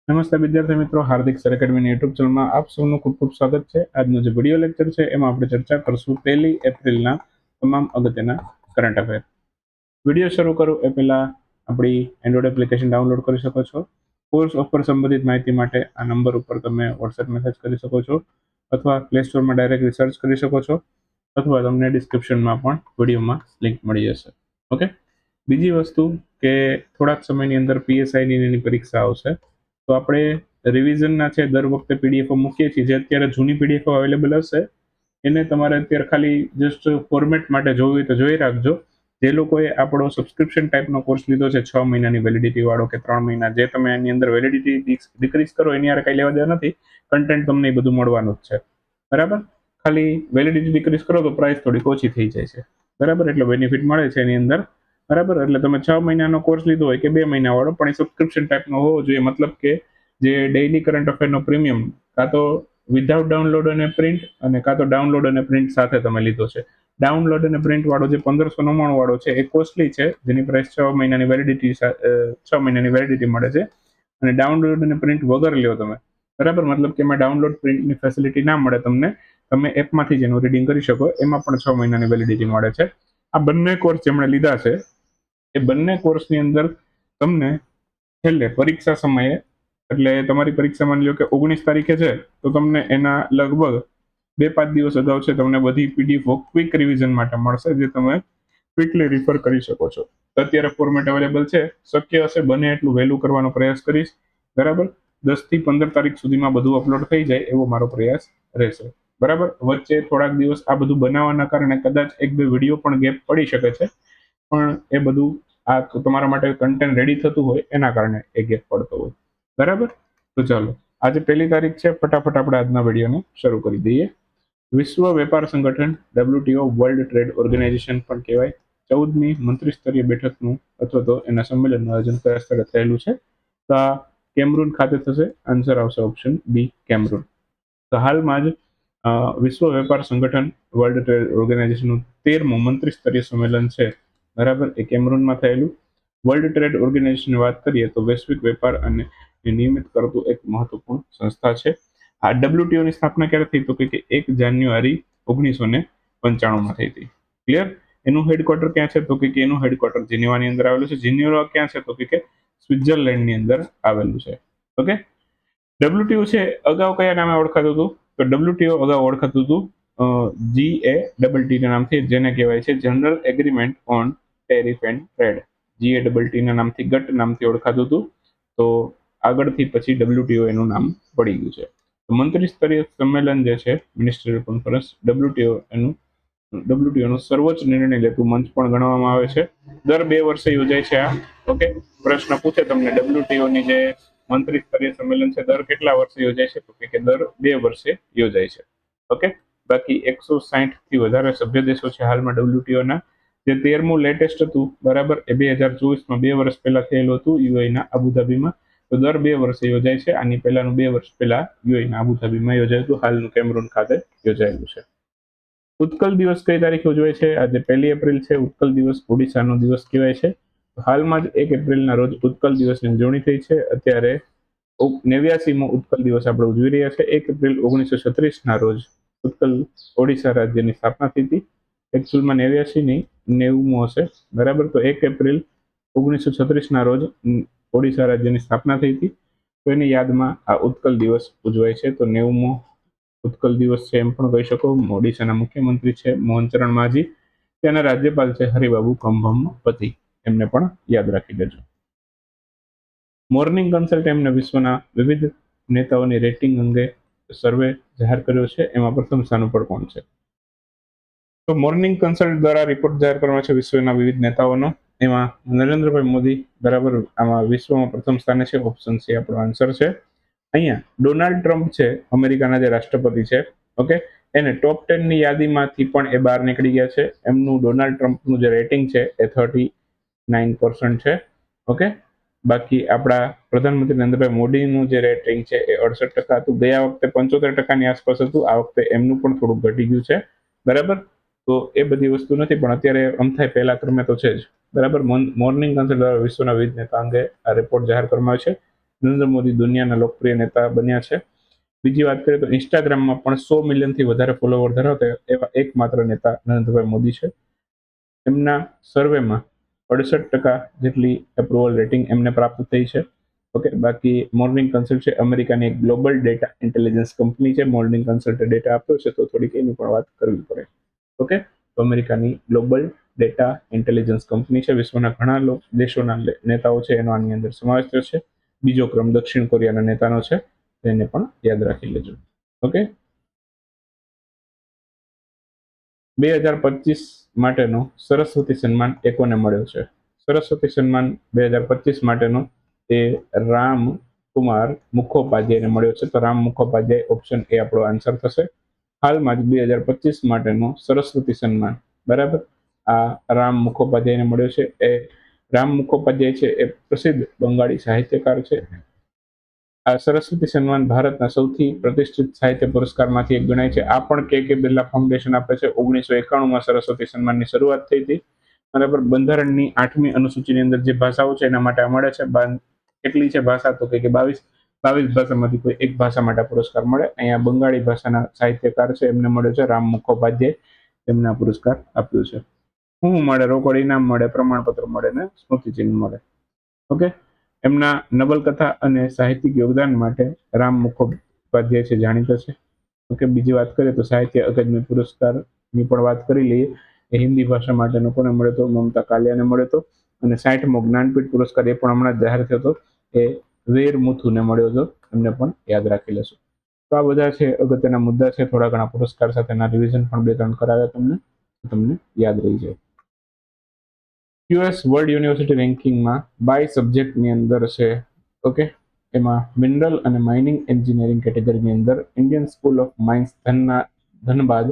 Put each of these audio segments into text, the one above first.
નમસ્તે વિદ્યાર્થી મિત્રો, હાર્દિક સર એકેડમીની યુટ્યુબ ચેનલમાં આપ સૌનું ખૂબ ખૂબ સ્વાગત છે. આજનો જે વિડીયો લેક્ચર છે એમાં આપણે ચર્ચા કરશું 1 એપ્રિલના તમામ અગત્યના કરંટ અફેર. વિડીયો શરૂ કરું એ પહેલા આપણી એન્ડ્રોઇડ એપ્લિકેશન ડાઉનલોડ કરી શકો છો. કોર્સ ઓફર સંબંધિત માહિતી માટે આ નંબર ઉપર તમે વોટ્સએપ મેસેજ કરી શકો છો, અથવા પ્લે સ્ટોરમાં ડાયરેક્ટલી સર્ચ કરી શકો છો, અથવા તમને ડિસ્ક્રિપ્શનમાં પણ વિડીયોમાં લિંક મળી જશે. ઓકે. બીજી વસ્તુ કે થોડાક સમયની અંદર પીએસઆઈની એની પરીક્ષા આવશે, તો આપણે રિવિઝનના છે દર વખતે પીડીએફો મૂકીએ છીએ. જે અત્યારે જૂની પીડીએફો અવેલેબલ હશે એને તમારે અત્યારે ખાલી જસ્ટ ફોર્મેટ માટે જોવી હોય તો જોઈ રાખજો. જે લોકોએ આપણો સબસ્ક્રિપ્શન ટાઈપનો કોર્સ લીધો છે 6 મહિનાની વેલિડિટી વાળો કે 3 મહિના, જે તમે એની અંદર વેલિડિટી ડિક્રીઝ કરો એની યાર કઈ લેવા દેવા નથી. કન્ટેન્ટ તમને એ બધું મળવાનું જ છે, બરાબર. ખાલી વેલિડિટી ડિક્રીઝ કરો તો પ્રાઇસ થોડીક ઓછી થઈ જાય છે, બરાબર. એટલે બેનિફિટ મળે છે એની અંદર, બરાબર. એટલે તમે 6 મહિનાનો કોર્સ લીધો હોય કે 2 મહિના વાળો, પણ એ સબસ્ક્રિપ્શન ટાઈપનો હોવો જોઈએ. મતલબ કે જે ડેઇલી કરંટ અફેરનો પ્રીમિયમ કાં તો વિધાઉટ ડાઉનલોડ અને પ્રિન્ટ, અને કાં તો ડાઉનલોડ અને પ્રિન્ટ સાથે તમે લીધો છે. ડાઉનલોડ અને પ્રિન્ટ વાળો જે 1599 વાળો છે એ કોસ્ટલી છે, જેની પ્રાઇસ 6 મહિનાની વેલિડિટી 6 મહિનાની વેલિડિટી મળે છે. અને ડાઉનલોડ અને પ્રિન્ટ વગર લ્યો તમે, બરાબર. મતલબ કે એમાં ડાઉનલોડ પ્રિન્ટની ફેસિલિટી ના મળે તમને, તમે એપમાંથી જ એનું રીડિંગ કરી શકો. એમાં પણ 6 મહિનાની વેલિડિટી મળે છે. આ બંને કોર્સ જેમણે લીધા છે એ બંને કોર્સની અંદર તમને છેલ્લે પરીક્ષા સમયે, એટલે તમારી પરીક્ષા માની લો કે 19 તારીખે છે, તો તમને એના લગભગ 2-5 દિવસ અગાઉ છે તમને બધી પીડીએફો ક્વિક રિવિઝન માટે મળશે, જે તમે ક્વિકલી રિફર કરી શકો છો. અત્યારે ફોર્મેટ અવેલેબલ છે. શક્ય હશે બને એટલું વહેલું કરવાનો પ્રયાસ કરીશ, બરાબર. 10 થી 15 તારીખ સુધીમાં બધું અપલોડ થઈ જાય એવો મારો પ્રયાસ રહેશે, બરાબર. વચ્ચે થોડાક દિવસ આ બધું બનાવવાના કારણે કદાચ 1-2 વિડીયો પણ ગેપ પડી શકે છે, પણ એ બધું આ તમારા માટે કન્ટેન્ટ રેડી થતું હોય એના કારણે એ ગેપ પડતો હોય, બરાબર. તો ચાલો, આજે 1 તારીખ છે. ફટાફટ આપણે આજના વિડીયોને શરૂ કરી દઈએ. વિશ્વ વેપાર સંગઠન WTO, વર્લ્ડ ટ્રેડ ઓર્ગેનાઇઝેશન પણ કહેવાય, 14મી મંત્રી સ્તરીય બેઠકનું અથવા તો એના સંમેલનનું આયોજન કયા સ્થળે થયેલું છે? તો આ કેમરૂન ખાતે થશે. આન્સર આવશે ઓપ્શન બી, કેમરૂન. તો હાલમાં જ વિશ્વ વેપાર સંગઠન વર્લ્ડ ટ્રેડ ઓર્ગેનાઇઝેશનનું 13મું મંત્રી સ્તરીય સંમેલન છે, બરાબર, એ કેમરૂનમાં થયેલું. વર્લ્ડ ટ્રેડ ઓર્ગેનાઇઝેશનની વાત કરીએ તો વૈશ્વિક વેપાર અને નિયમિત કરતું એક મહત્વપૂર્ણ સંસ્થા છે. આ WTOની સ્થાપના ક્યારે થઈ? તો કે 1 જાન્યુઆરી 1995માં થઈ હતી. ક્લિયર? એનું હેડક્વાર્ટર ક્યાં છે? તો કે એનું હેડક્વાર્ટર જીનીવાની અંદર આવેલું છે. જીનીવા ક્યાં છે? તો કે સ્વિટ્ઝરલેન્ડની અંદર આવેલું છે. ઓકે. WTO છે અગાઉ કયા નામે ઓળખાતું હતું? તો WTO અગાઉ ઓળખાતું હતું GATT ના નામથી, જેને કહેવાય છે general agreement on tariff and trade. GATT ના નામથી, ગટ નામથી ઓળખાતું હતું. તો આગળથી પછી WTO એનું નામ પડી ગયું છે. મંત્રી સ્તરીય સંમેલન જે છે, મિનિસ્ટરીયલ કોન્ફરન્સ, WTOનું સર્વોચ્ચ નિર્ણય લેતું મંચ પણ ગણવામાં આવે છે. દર 2 વર્ષે યોજાય છે આ. ઓકે. પ્રશ્ન પૂછે તમને WTOની જે મંત્રી સ્તરીય સંમેલન છે દર કેટલા વર્ષે યોજાય છે? તો કે દર 2 વર્ષે યોજાય છે. ઓકે. બાકી 160 થી વધારે સભ્ય દેશો છે હાલમાં WTOના. જે 13મું લેટેસ્ટ હતું, બરાબર, એ 2024માં 2 વર્ષ પહેલા થયેલું હતું યુએઈના અબુધાબીમાં. તો દર 2 વર્ષે યોજાય છે. આની પહેલાનું 2 વર્ષ પહેલા યુએઈના અબુધાબીમાં યોજાયું હતું. હાલનું કેમરૂન ખાતે યોજાયેલું છે. ઉત્કલ દિવસ કઈ તારીખે ઉજવાય છે? આજે 1 એપ્રિલ છે. ઉત્કલ દિવસ ઓડિશાનો દિવસ કહેવાય છે. હાલમાં જ 1 એપ્રિલના રોજ ઉત્કલ દિવસની ઉજવણી થઈ છે. અત્યારે 89મો ઉત્કલ દિવસ આપણે ઉજવી રહ્યા છે. 1 એપ્રિલ 1936ના રોજ ઉત્કલ ઓડિશા રાજ્યની સ્થાપના થઈ હતી. એકચ્યુઅલમાં 89 નહીં, 90મો હશે, બરાબર. તો 1 એપ્રિલ 1936ના રોજ ઓડિશા રાજ્યની સ્થાપના થઈ હતી. તો એની યાદમાં આ ઉત્કલ દિવસ ઉજવાય છે. તો 90મો ઉત્કલ દિવસ છે એમ પણ કહી શકો. ઓડિશાના મુખ્યમંત્રી છે મોહનચરણ માઝી. ત્યાંના રાજ્યપાલ છે હરિબાબુ કંભમપતિ. એમને પણ યાદ રાખી દેજો. મોર્નિંગ કન્સલ્ટ એમને વિશ્વના વિવિધ નેતાઓની રેટિંગ અંગે સર્વે જાહેર કર્યો છે. એમાં પ્રથમ સ્થાન ઉપર કોણ છે? તો મોર્નિંગ કન્સલ્ટ દ્વારા રિપોર્ટ જાહેર કરવામાં છે વિશ્વના વિવિધ નેતાઓનો. એમાં નરેન્દ્રભાઈ મોદી, બરાબર, આમાં વિશ્વમાં પ્રથમ સ્થાને છે. ઓપ્શન સી આપણો આન્સર છે. અહીંયા ડોનાલ્ડ ટ્રમ્પ છે, અમેરિકાના જે રાષ્ટ્રપતિ છે, ઓકે, એને ટોપ 10ની યાદીમાંથી પણ એ બહાર નીકળી ગયા છે. એમનું ડોનાલ્ડ ટ્રમ્પનું જે રેટિંગ છે એ 39% છે. ઓકે. બાકી આપણા પ્રધાનમંત્રી નરેન્દ્રભાઈ મોદીનું જે રેટિંગ છે એ 68% હતું. ગયા વખતે 75%ની આસપાસ હતું. આ વખતે એમનું પણ થોડું ઘટી ગયું છે, બરાબર. તો એ બધી વસ્તુ નથી, પણ અત્યારે અમથાય પહેલા ક્રમે તો છે જ, બરાબર. મોર્નિંગ કન્સલ્ટ દ્વારા વિશ્વના વિવિધ નેતા અંગે આ રિપોર્ટ જાહેર કરવામાં આવે છે. નરેન્દ્ર મોદી દુનિયાના લોકપ્રિય નેતા બન્યા છે. બીજી વાત કરીએ તો ઇન્સ્ટાગ્રામમાં પણ 100 મિલિયનથી વધારે ફોલોવર ધરાવતા એવા એકમાત્ર નેતા નરેન્દ્રભાઈ મોદી છે. એમના સર્વેમાં 68% જેટલી એપ્રુવલ રેટિંગ એમને પ્રાપ્ત થઈ છે. ઓકે, બાકી મોર્નિંગ કન્સલ્ટ છે અમેરિકાની એક ગ્લોબલ ડેટા ઇન્ટેલિજન્સ કંપની છે. મોર્નિંગ કન્સલ્ટે ડેટા આપ્યો છે તો થોડીક એની પણ વાત કરવી પડે. ઓકે, તો અમેરિકાની ગ્લોબલ ડેટા ઇન્ટેલિજન્સ કંપની છે. વિશ્વના ઘણા દેશોના નેતાઓ છે એનો આની અંદર સમાવેશ થયો છે. બીજો ક્રમ દક્ષિણ કોરિયાના નેતાનો છે, તેને પણ યાદ રાખી લેજો. ઓકે, 2025 માટેનો સરસ્વતી સન્માન એકોને મળ્યો છે? સરસ્વતી સન્માન 2025 માટેનો એ રામ કુમાર મુખોપાધ્યાયને મળ્યો છે. તો રામ મુખોપાધ્યાય ઓપ્શન એ આપણો આન્સર થશે. હાલમાં જ 2025 માટેનો સરસ્વતી સન્માન, બરાબર, આ રામ મુખોપાધ્યાયને મળ્યો છે. એ રામ મુખોપાધ્યાય છે એ પ્રસિદ્ધ બંગાળી સાહિત્યકાર છે. આ સરસ્વતી સન્માન ભારતના સૌથી પ્રતિષ્ઠિત સાહિત્ય પુરસ્કારમાંથી એક ગણાય છે. આ પણ કે બિરલા ફાઉન્ડેશન આપે છે. 1991માં સરસ્વતી સન્માનની શરૂઆત થઈ હતી. બરાબર, બંધારણની 8મી અનુસૂચિની અંદર જે ભાષાઓ છે એના માટે મળે છે. કેટલી છે ભાષા? તો કે 22 ભાષામાંથી કોઈ એક ભાષા માટે પુરસ્કાર મળે. અહીંયા બંગાળી ભાષાના સાહિત્યકાર છે એમને મળ્યો છે, રામ મુખોપાધ્યાય, એમને પુરસ્કાર આપ્યો છે. શું મળે? રોકડ ઇનામ મળે, પ્રમાણપત્ર મળે ને સ્મૃતિચિહ્ન મળે. ઓકે, એમના નવલકથા અને સાહિત્યિક યોગદાન માટે રામ મુખોપાધ્યાય છે જાણીતા છે. ઓકે, બીજી વાત કરીએ તો સાહિત્ય અકાદમી પુરસ્કારની પણ વાત કરી લઈએ. એ હિન્દી ભાષા માટેનો કોને મળ્યો તો? મમતા કાલિયાને મળ્યો હતો. અને 60મો જ્ઞાનપીઠ પુરસ્કાર એ પણ હમણાં જાહેર થયો હતો, એ વીર મુથુને મળ્યો હતો. એમને પણ યાદ રાખી લેશું. તો આ બધા છે અગત્યના મુદ્દા છે. થોડા ઘણા પુરસ્કાર સાથેના રિવિઝન પણ 2-3 કરાવ્યા તમને યાદ રહી જાય. યુએસ વર્લ્ડ યુનિવર્સિટી રેન્કિંગમાં બાય સબ્જેક્ટની અંદર છે, ઓકે, એમાં મિનરલ અને માઇનિંગ એન્જિનિયરિંગ કેટેગરીની અંદર Indian school of mines Dhanbad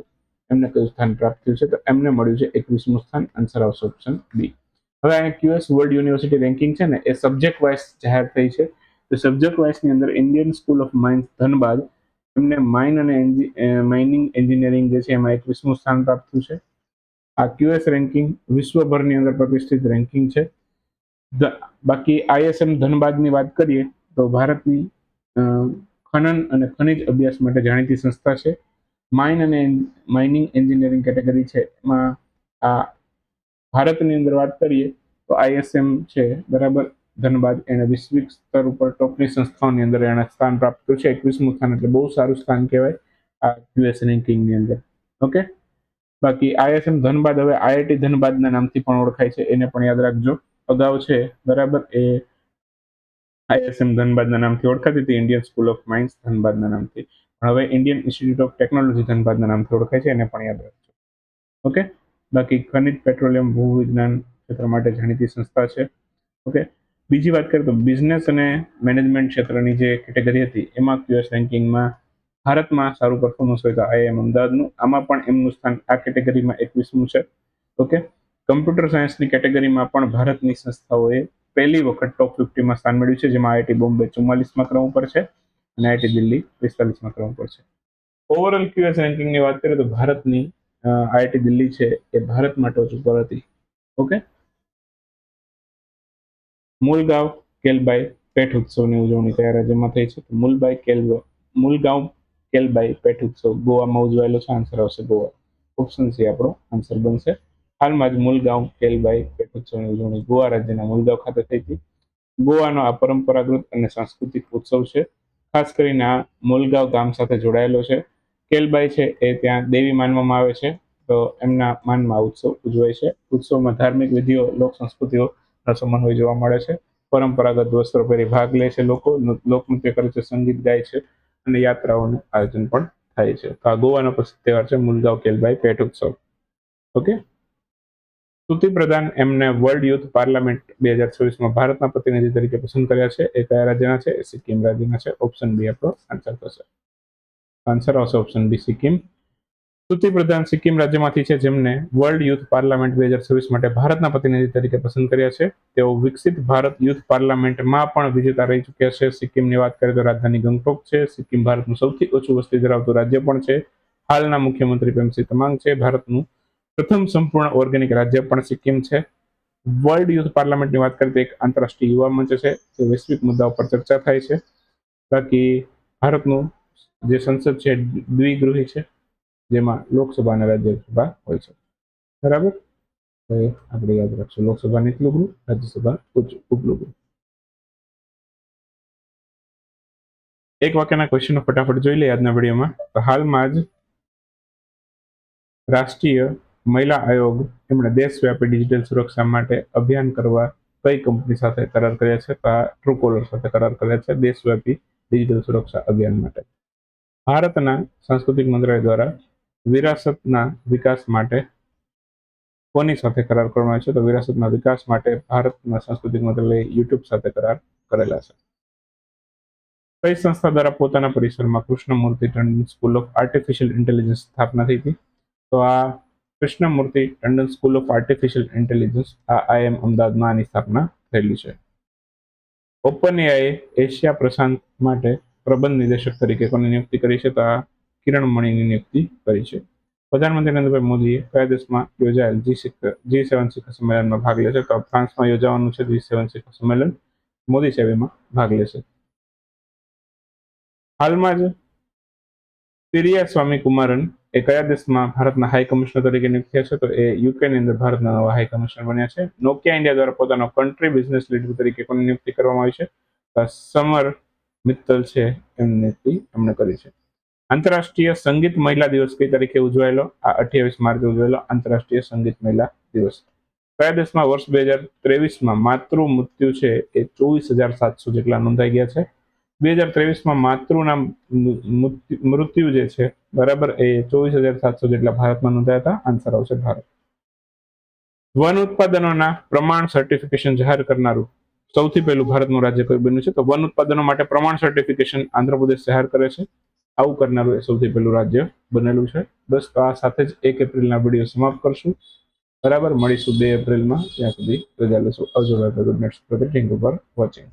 એમને કયું સ્થાન પ્રાપ્ત થયું છે? તો એમને મળ્યું છે 21મું સ્થાન. આન્સર આવશે ઓપ્શન બી. હવે આ QS વર્લ્ડ યુનિવર્સિટી રેન્કિંગ છે ને, એ સબ્જેક્ટ વાઇઝ જાહેર થઈ છે. તો સબ્જેક્ટ વાઇઝની અંદર Indian school of mines Dhanbad એમને માઇન અને માઇનિંગ એન્જિનિયરિંગ જે છે એમાં 21મું સ્થાન પ્રાપ્ત થયું છે. આ QS રેન્કિંગ વિશ્વભરની અંદર પ્રતિષ્ઠિત રેન્કિંગ છે. બાકી ISM ધનબાદની વાત કરીએ તો ભારતની ખનન અને ખનિજ અભ્યાસ માટે જાણીતી સંસ્થા છે. માઇન અને માઇનિંગ એન્જિનિયરિંગ કેટેગરી છે એમાં આ ભારતની અંદર વાત કરીએ તો ISM છે, બરાબર, ધનબાદ એને વૈશ્વિક સ્તર ઉપર ટોપની સંસ્થાઓની અંદર એને સ્થાન પ્રાપ્ત કર્યું છે. 21મું સ્થાન એટલે બહુ સારું સ્થાન કહેવાય આ QS રેન્કિંગની અંદર. ઓકે, બાકી ISM ધનબાદ હવે IIT ધનબાદના નામથી પણ ઓળખાય છે, એને પણ યાદ રાખજો. અગાઉ છે, બરાબર, એ ISM ધનબાદના નામથી ઓળખાતી હતી, ઇન્ડિયન સ્કૂલ ઓફ માઇન્સ ધનબાદના નામથી. હવે ઇન્ડિયન ઇન્સ્ટિટ્યૂટ ઓફ ટેકનોલોજી ધનબાદના નામથી ઓળખાય છે, એને પણ યાદ રાખજો. ઓકે, બાકી ખનિજ, પેટ્રોલિયમ, ભૂવિજ્ઞાન ક્ષેત્ર માટે જાણીતી સંસ્થા છે. ઓકે, બીજી વાત કરીએ તો બિઝનેસ અને મેનેજમેન્ટ ક્ષેત્રની જે કેટેગરી હતી એમાં QS રેન્કિંગમાં ભારતમાં સારું પરફોર્મન્સ હોય તો IIM અમદાવાદનું, આમાં પણ એમનું સ્થાન આ કેટેગરીમાં 21મું છે. ઓકે, કમ્પ્યુટર સાયન્સની કેટેગરીમાં પણ ભારતની સંસ્થાઓએ પહેલી વખત ટોપ 50માં સ્થાન મેળવ્યું છે, જેમાં IIT બોમ્બે 44મા ક્રમ ઉપર છે અને IIT દિલ્હી 45મા ક્રમ ઉપર છે. ઓવરઓલ QS રેન્કિંગની વાત કરીએ તો ભારતની IIT દિલ્હી છે એ ભારતમાં ટોચ ઉપર હતી. ઓકે, મૂલગાંવ કેલબાઈ પેઠ ઉત્સવની ઉજવણી કયા રાજ્યમાં થઈ છે? મૂલગાંવ કેલબાઈ પેઠ ઉત્સવ ગોવામાં ઉજવાયેલો છે. આન્સર આવશે ગોવા. ઓપ્શન સી આપણો આન્સર બનશે. હાલમાં જ મૂલગાંવ કેલબાઈ પેઠ ઉત્સવની ઉજવણી ગોવા રાજ્યના મૂલગાંવ ખાતે થઈ હતી. ગોવાનો આ પરંપરાગત અને સાંસ્કૃતિક ઉત્સવ છે. ખાસ કરીને આ મૂલગાંવ ગામ સાથે જોડાયેલો છે. કેલબાઈ છે એ ત્યાં દેવી માનવામાં આવે છે, તો એમના માનમાં ઉત્સવ ઉજવાય છે. ઉત્સવમાં ધાર્મિક વિધિઓ, લોક સંસ્કૃતિઓ સમન્વય જોવા મળે છે. પરંપરાગત વસ્ત્રો પહેરી ભાગ લે છે લોકો, લોકનૃત્ય કરે છે, સંગીત ગાય છે અને યાત્રાઓનું આયોજન પણ થાય છે. તો આ ગોવાનો પ્રસિદ્ધ તહેવાર છે મૂલગાંવ કેલબાઈ પેઠ ઉત્સવ. ઓકે, સ્તુતિ પ્રધાન એમને વર્લ્ડ યુથ પાર્લામેન્ટ 2024માં ભારતના પ્રતિનિધિ તરીકે પસંદ કર્યા છે. એ કયા રાજ્યના છે? સિક્કિમ રાજ્યના છે. ઓપ્શન બી આપણો આન્સર થશે. આન્સર આવશે ઓપ્શન બી સિક્કિમ. સ્તુતિ પ્રધાન સિક્કિમ રાજ્યમાંથી છે, જેમને વર્લ્ડ યુથ પાર્લામેન્ટ 2024 માટે ભારતના પ્રતિનિધિ તરીકે પસંદ કર્યા છે. તેઓ વિકસિત ભારત યુથ પાર્લામેન્ટમાં પણ વિજેતા રહી ચૂક્યા છે. સિક્કિમની વાત કરીએ તો રાજધાની ગંગટોક છે. સિક્કિમ ભારતનું સૌથી ઓછું વસ્તી ધરાવતું રાજ્ય પણ છે. હાલના મુખ્યમંત્રી પ્રેમસિંહ તમાંગ છે. ભારતનું પ્રથમ સંપૂર્ણ ઓર્ગેનિક રાજ્ય પણ સિક્કિમ છે. વર્લ્ડ યુથ પાર્લામેન્ટની વાત કરીએ તો એક આંતરરાષ્ટ્રીય યુવા મંચ છે જે વૈશ્વિક મુદ્દાઓ પર ચર્ચા થાય છે. બાકી ભારતનું જે સંસદ છે દ્વિગૃહી છે, જેમાં લોકસભા અને રાજ્યસભા હોય છે. બરાબર, તો આપણે યાદ રાખશું, લોકસભા નીચલું ગૃહ, રાજ્યસભા ઉપલું ગૃહ. એક વાક્યના ક્વેશ્ચનો ફટાફટ જોઈ લઈએ આજના વિડીયોમાં. તો હાલમાં જ રાષ્ટ્રીય મહિલા આયોગ એમણે દેશવ્યાપી ડિજિટલ સુરક્ષા માટે અભિયાન કરવા કઈ કંપની સાથે કરાર કર્યા છે? તો આ ટ્રુકોલર સાથે કરાર કર્યા છે દેશવ્યાપી ડિજિટલ સુરક્ષા અભિયાન માટે. ભારતના સાંસ્કૃતિક મંત્રાલય દ્વારા વિરાસતના વિકાસ માટે કોની સાથે કરાર કરવામાં આવ્યો છે? તો વિરાસતના વિકાસ માટે ભારતના સાંસ્કૃતિક મંત્રાલયે યુટ્યુબ સાથે કરાર કરેલા છે. કઈ સંસ્થા દ્વારા પોતાના પરિસરમાં Krishnamurthy Tandon school of artificial intelligence સ્થાપના થઈ હતી? તો આ Krishnamurthy Tandon school of artificial intelligence આ IIM અમદાવાદમાં આની સ્થાપના થયેલી છે. ઓપન એઆઈએ એશિયા પ્રશાંત માટે પ્રબંધ નિદેશક તરીકે કોની નિયુક્તિ કરી છે? તો આ કિરણ મણીની નિયુક્તિ કરી છે. પ્રધાનમંત્રી નરેન્દ્રભાઈ મોદીએ કયા દેશમાં યોજાયેલ G7 શિખર સંમેલનમાં ભાગ લે છે? તો ફ્રાન્સમાં યોજાવાનું છે G7 શિખર સંમેલન. મોદી સાહેબ એમાં ભાગ લેશે. હાલમાં જ પિરિયા સ્વામી કુમારન એ કયા દેશમાં ભારતના હાઈ કમિશનર તરીકે નિયુક્ત થયા છે? તો એ યુકેની અંદર ભારતના નવા હાઈ કમિશનર બન્યા છે. નોકિયા ઇન્ડિયા દ્વારા પોતાનો કન્ટ્રી બિઝનેસ લીડર તરીકે કોની નિયુક્તિ કરવામાં આવી છે? સમર મિત્તલ છે એમની નિયુક્તિ એમણે કરી છે. આંતરરાષ્ટ્રીય સંગીત મહિલા દિવસ કઈ તારીખે ઉજવાયેલો? આ 28 માર્ચે ઉજવાયેલો આંતરરાષ્ટ્રીય સંગીત મહિલા દિવસ. કયા દેશમાં વર્ષ 2023માં માતૃ મૃત્યુ છે એ 24,700 જેટલા નોંધાઈ ગયા છે? 2023માં માતૃના મૃત્યુ જે છે બરાબર એ 24,700 જેટલા ભારતમાં નોંધાયા હતા. આન્સર આવશે ભારત. વન ઉત્પાદનોના પ્રમાણ સર્ટિફિકેશન જાહેર કરનારું સૌથી પહેલું ભારતનું રાજ્ય કયું બન્યું છે? તો વન ઉત્પાદનો માટે પ્રમાણ સર્ટિફિકેશન આંધ્રપ્રદેશ જાહેર કરે છે. આવું કરનારું એ સૌથી પહેલું રાજ્ય બનેલું છે. બસ, તો આ સાથે જ 1 એપ્રિલના વિડીયો સમાપ્ત કરશું. બરાબર, મળીશું 2 એપ્રિલમાં. ત્યાં સુધી રજા લેશું. આવજો. Good night. Thank you for watching.